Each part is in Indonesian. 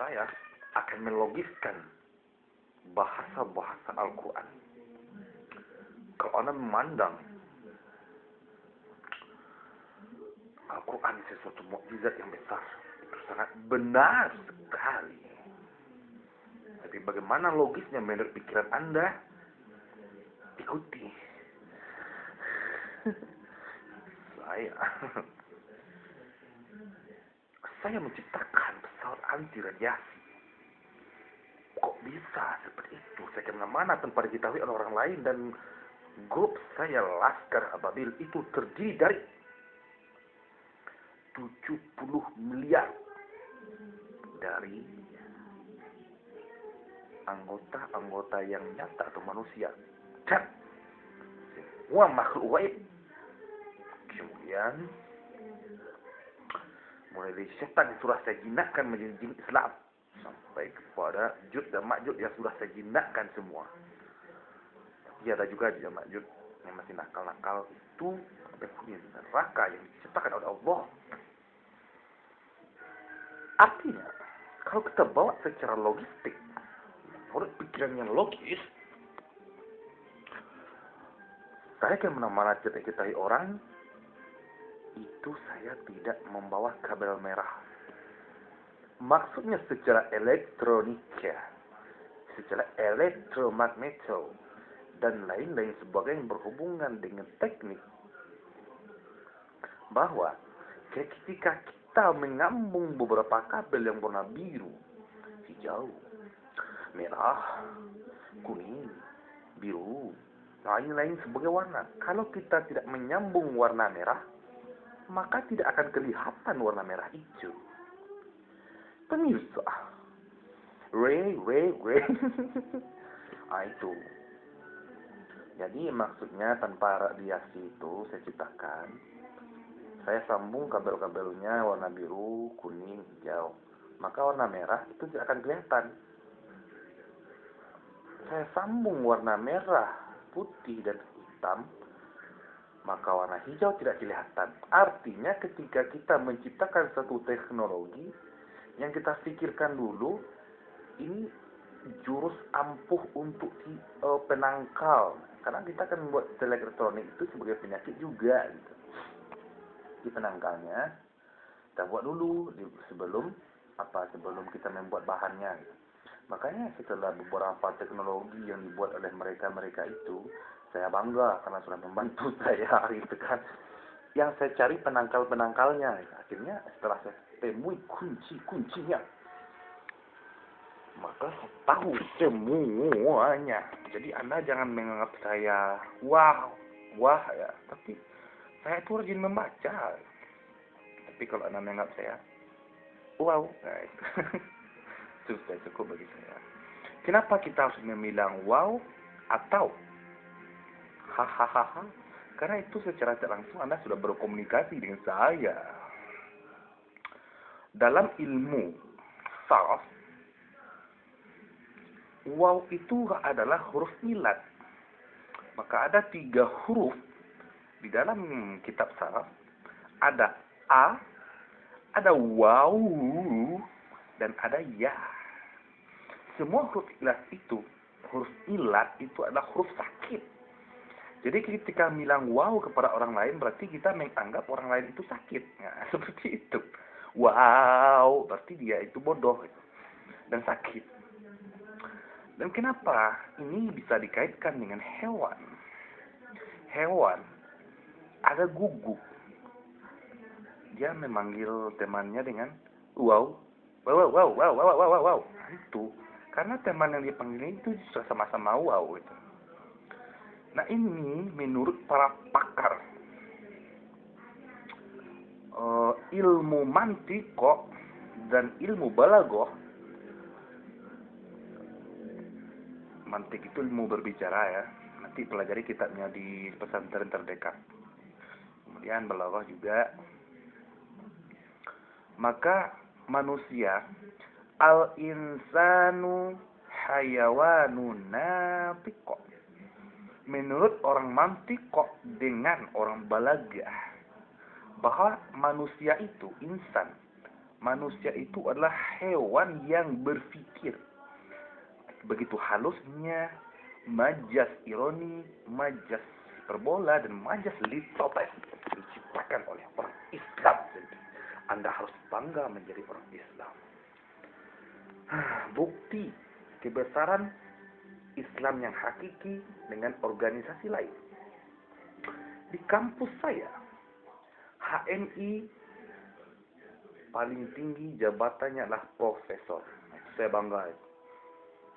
saya akan melogiskan bahasa-bahasa Al-Quran. Kalau Anda memandang Al-Quran sesuatu mukjizat yang besar, itu sangat benar sekali. Tapi bagaimana logisnya menurut pikiran Anda? Ikuti. Saya menciptakan pesawat anti radiasi. Kok bisa seperti itu? Saya kemana-mana tanpa diketahui oleh orang lain, dan grup saya Laskar Ababil itu terdiri dari 70 miliar dari anggota-anggota yang nyata atau manusia dan semua makhluk gaib. Kemudian mulai dari setan yang sudah saya jinakkan menjadi jin Islam sampai kepada Jud dan Makjud yang sudah saya jinakkan semua. Tapi ada juga Jud Makjud yang masih nakal-nakal, itu penghuni neraka yang diciptakan oleh Allah. Artinya, kalau kita bawa secara logistik, menurut pikiran yang logis, saya kemana-mana kita orang, itu saya tidak membawa kabel merah. Maksudnya secara elektronika, secara elektromagneto, dan lain-lain sebagainya yang berhubungan dengan teknik. Bahwa ketika kita menyambung beberapa kabel yang warna biru, hijau, merah, kuning, biru, lain-lain sebagai warna. Kalau kita tidak menyambung warna merah, maka tidak akan kelihatan warna merah itu. Pemirsa, Ray. Itu. Jadi maksudnya tanpa radiasi itu saya ciptakan. Saya sambung kabel-kabelnya warna biru, kuning, hijau. Maka warna merah itu tidak akan kelihatan. Saya sambung warna merah, putih, dan hitam, maka warna hijau tidak kelihatan. Artinya ketika kita menciptakan satu teknologi, yang kita pikirkan dulu, ini jurus ampuh untuk penangkal. Karena kita kan membuat elektronik itu sebagai penyakit juga, gitu. Di penangkalnya kita buat dulu sebelum kita membuat bahannya, gitu. Makanya setelah beberapa teknologi yang dibuat oleh mereka itu, saya bangga karena sudah membantu saya gitu kan. Yang saya cari penangkal-penangkalnya. Akhirnya setelah saya temui kunci-kuncinya, maka saya tahu semuanya. Jadi Anda jangan menganggap saya wah ya, tapi saya itu rajin membaca. Tapi kalau Anda menganggap saya wow, nah itu sudah cukup bagi saya. Kenapa kita harus membilang wow atau hahaha? Karena itu secara tidak langsung Anda sudah berkomunikasi dengan saya. Dalam ilmu saraf, wow itu adalah huruf ilat. Maka ada 3 huruf di dalam kitab saraf. Ada A, ada wow, dan ada ya. Semua huruf ilat itu adalah huruf sakit. Jadi ketika bilang wow kepada orang lain, berarti kita menganggap orang lain itu sakit. Nah, seperti itu. Wow, berarti dia itu bodoh dan sakit. Dan kenapa ini bisa dikaitkan dengan hewan? Hewan ada guguk. Dia memanggil temannya dengan wow. Nah, itu karena teman yang dipanggil itu sudah sama-sama wow gitu. Nah ini menurut para pakar ilmu mantiko dan ilmu balagoh. Mantik itu ilmu berbicara ya. Nanti pelajari kitabnya di pesantren terdekat. Kemudian balagoh juga. Maka manusia al-insanu hayawanun natiko. Menurut orang mantiko dengan orang balagah, bahwa manusia itu insan, manusia itu adalah hewan yang berpikir. Begitu halusnya majas ironi, majas hiperbola, dan majas litotes diciptakan oleh orang Islam. Jadi, Anda harus bangga menjadi orang Islam. Bukti kebesaran Islam yang hakiki dengan organisasi lain. Di kampus saya, HMI paling tinggi jabatannya adalah profesor. Saya bangga.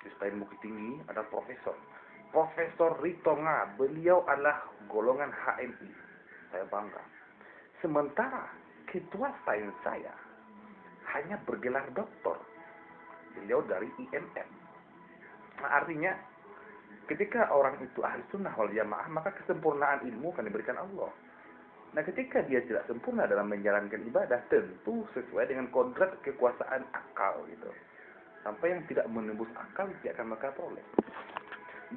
Di selain Bukit Tinggi ada profesor. Profesor Ritonga, beliau adalah golongan HMI. Saya bangga. Sementara ketua sains saya hanya bergelar doktor. Beliau dari IMM. Nah, artinya ketika orang itu ahli sunnah wal jamaah, maka kesempurnaan ilmu akan diberikan Allah. Nah, ketika dia tidak sempurna dalam menjalankan ibadah, tentu sesuai dengan kodrat kekuasaan akal gitu. Sampai yang tidak menembus akal dia akan memperoleh.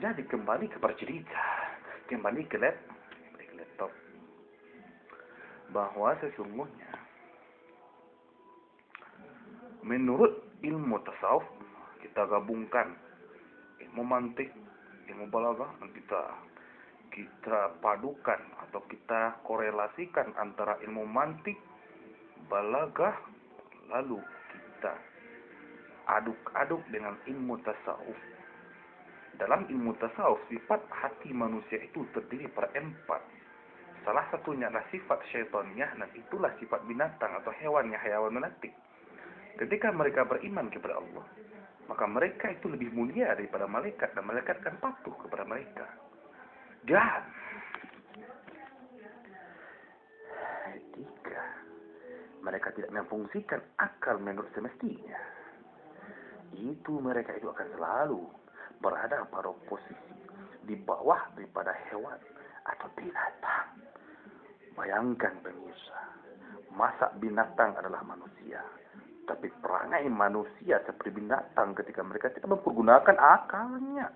Jadi kembali ke cerita, kembali ke laptop, bahwa sesungguhnya menurut ilmu tasawuf kita gabungkan ilmu mantik, ilmu balaghah, dan kita padukan atau kita korelasikan antara ilmu mantik, balaghah, lalu kita aduk-aduk dengan ilmu tasawuf. Dalam ilmu tasawuf, sifat hati manusia itu terdiri pada 4. Salah satunya adalah sifat syaitaniyah, dan itulah sifat binatang atau hewan melati. Ketika mereka beriman kepada Allah, maka mereka itu lebih mulia daripada malaikat, dan malaikat akan patuh kepada mereka. Dan ketika mereka tidak memfungsikan akal menurut semestinya, itu mereka itu akan selalu berada pada posisi di bawah daripada hewan atau binatang. Bayangkan pemirsa, masa binatang adalah manusia, tapi perangai manusia seperti binatang ketika mereka tidak mempergunakan akalnya.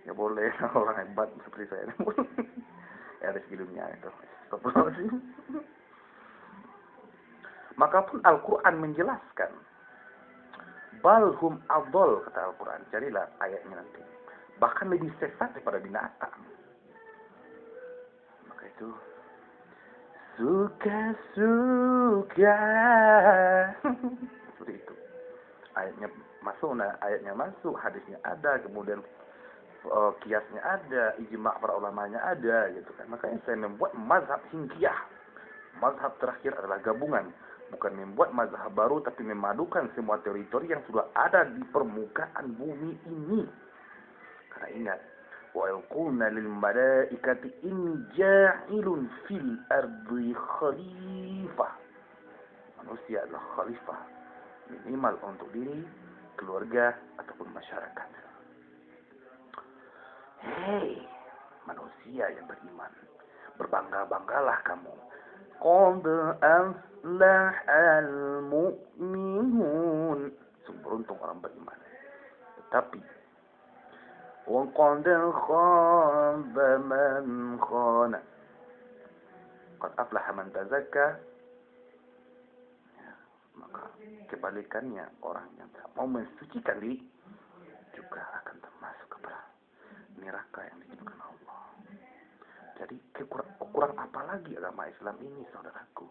Ya boleh, orang hebat seperti saya. Ya ada filmnya itu. Makapun Al-Quran menjelaskan, balhum adol, kata Al-Quran. Carilah ayatnya nanti. Bahkan lebih sesat daripada binatang. Maka itu suka-suka seperti itu. Ayatnya masuk, hadisnya ada, kemudian kiasnya ada, ijma' para ulamanya ada, gitu kan. Makanya saya membuat mazhab hingkiyah. Mazhab terakhir adalah gabungan, bukan membuat mazhab baru, tapi memadukan semua teritori yang sudah ada di permukaan bumi ini. Karena ingat, wa yaqulna lil malaikati inni ja'ilun fil ardi khalifah. Manusia adalah khalifah, minimal untuk diri, keluarga, ataupun masyarakat. Hei, manusia yang beriman, berbangga-banggalah kamu. Qad aflahal mu'minun. Sungguh beruntung orang beriman. Tetapi wa qad khaba man khana. Qad aflaha man tazakka. Ya, maka kebalikannya, orang yang tak mau mensucikan diri juga akan termasuk kepada neraka yang ditentukan Allah. Jadi kurang apa lagi agama Islam ini, saudaraku?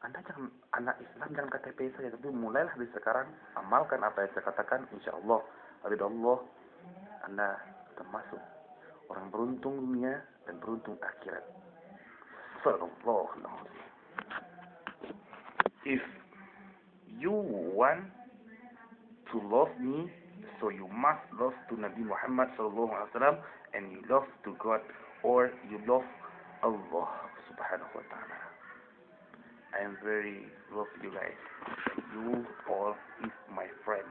Anda jangan, anak Islam jangan KTP saja, tapi mulailah dari sekarang, amalkan apa yang saya katakan, insya Allah, ridha Allah, Anda termasuk orang beruntung dunia dan beruntung akhirat. Sallallahu alaihi wasallam. If you want to love me, so you must love to Nabi Muhammad sallallahu alaihi wasallam, and you love to God, or you love Allah subhanahu wa ta'ala. I am very love you guys. You all is my friend.